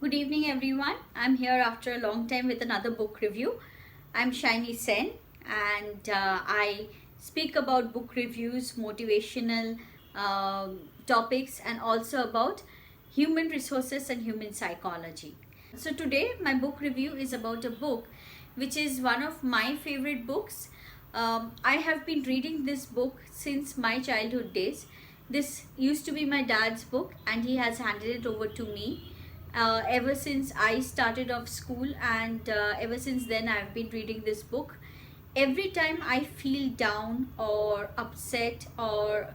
Good evening, everyone. I'm here after a long time with another book review. I'm Shiny Sen, and I speak about book reviews, motivational topics, and also about human resources and human psychology. So, today, my book review is about a book which is one of my favorite books. I have been reading this book since my childhood days. This used to be my dad's book, and he has handed it over to me ever since I started off school, and ever since then I've been reading this book. Every time I feel down or upset, or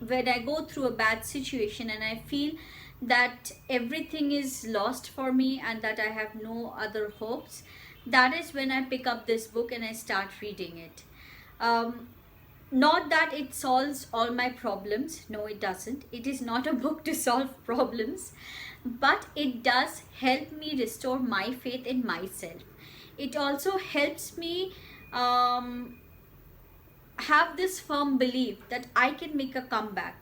when I go through a bad situation and I feel that everything is lost for me and that I have no other hopes, that is when I pick up this book and I start reading it. um, not that it solves all my problems. No, it doesn't. It is not a book to solve problems, but it does help me restore my faith in myself. It also helps me um, have this firm belief that I can make a comeback.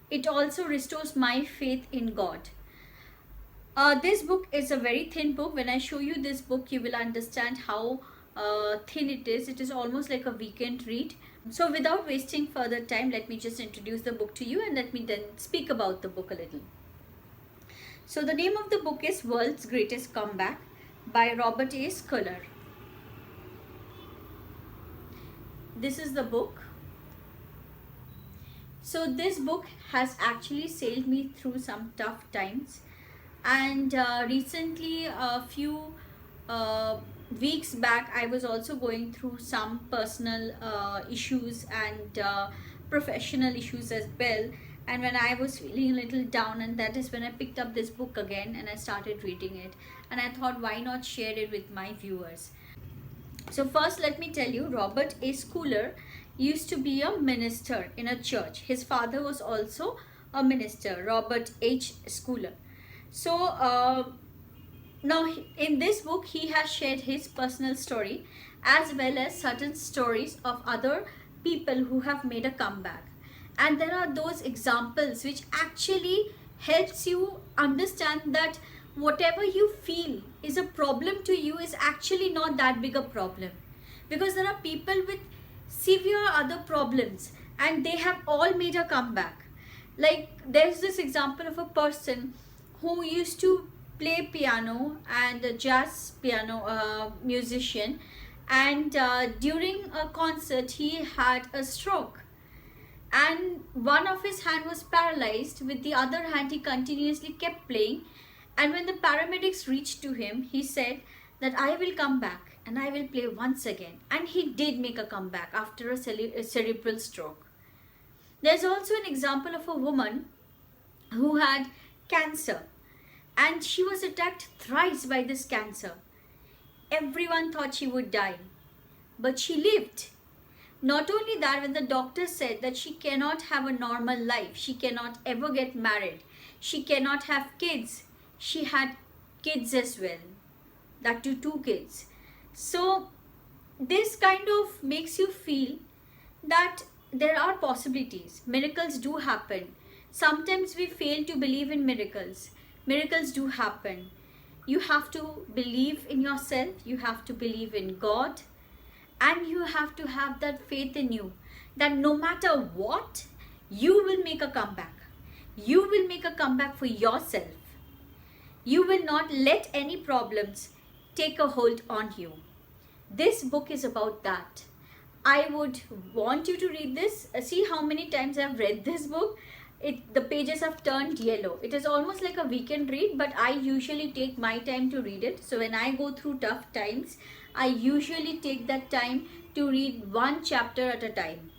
It also restores my faith in God. This book is a very thin book. When I show you this book, you will understand how thin it is. It is almost like a weekend read. So without wasting further time, let me just introduce the book to you and let me then speak about the book a little. So the name of the book is World's Greatest Comeback by Robert A. Schuller. This is the book. So this book has actually sailed me through some tough times, and recently, a few weeks back, I was also going through some personal issues and professional issues as well. And when I was feeling a little down, and that is when I picked up this book again and I started reading it, and I thought, why not share it with my viewers? So first, let me tell you, Robert A. Schuller used to be a minister in a church. His father was also a minister, Robert H. Schuller. So now in this book, he has shared his personal story as well as certain stories of other people who have made a comeback. And there are those examples which actually helps you understand that whatever you feel is a problem to you is actually not that big a problem, because there are people with severe other problems and they have all made a comeback. Like, there's this example of a person who used to play piano and a jazz piano musician, and during a concert he had a stroke, and one of his hand was paralyzed. With the other hand, he continuously kept playing, and when the paramedics reached to him, he said that I will come back and I will play once again. And he did make a comeback after a cerebral stroke. There's also an example of a woman who had cancer, and she was attacked thrice by this cancer. Everyone thought she would die, but she lived. Not only that, when the doctor said that she cannot have a normal life, she cannot ever get married, she cannot have kids, she had kids as well. That too, 2 kids. So this kind of makes you feel that there are possibilities. Miracles do happen. Sometimes we fail to believe in miracles. Miracles do happen. You have to believe in yourself, you have to believe in God, and you have to have that faith in you that no matter what, you will make a comeback. You will make a comeback for yourself. You will not let any problems take a hold on you. This book is about that. I would want you to read this. See how many times I've read this book. The pages have turned yellow. It is almost like a weekend read, but I usually take my time to read it. So when I go through tough times, I usually take that time to read one chapter at a time.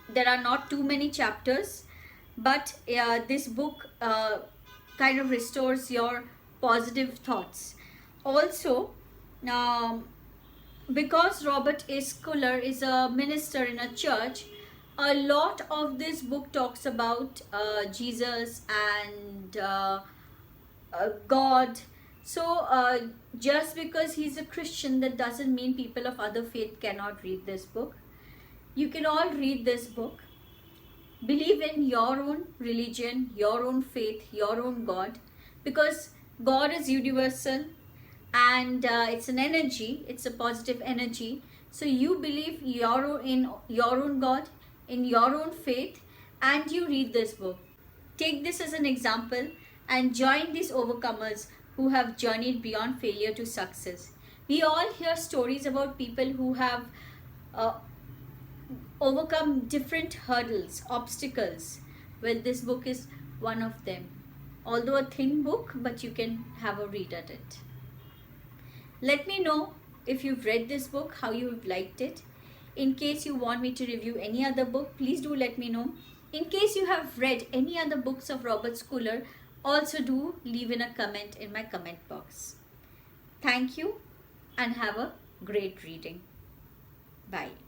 There are not too many chapters, but this book kind of restores your positive thoughts. Also, because Robert A. Schuller is a minister in a church, a lot of this book talks about Jesus and God. So just because he's a Christian, that doesn't mean people of other faith cannot read this book. You can all read this book. Believe in your own religion, your own faith, your own God, because God is universal, and it's an energy, it's a positive energy. So you believe in your own God, in your own faith, and you read this book. Take this as an example and join these overcomers who have journeyed beyond failure to success. We all hear stories about people who have uh, overcome different hurdles, obstacles. Well, this book is one of them. Although a thin book, but you can have a read at it. Let me know if you've read this book, how you've liked it. In case you want me to review any other book, please do let me know. In case you have read any other books of Robert Schuller, also do leave in a comment in my comment box. Thank you and have a great reading. Bye.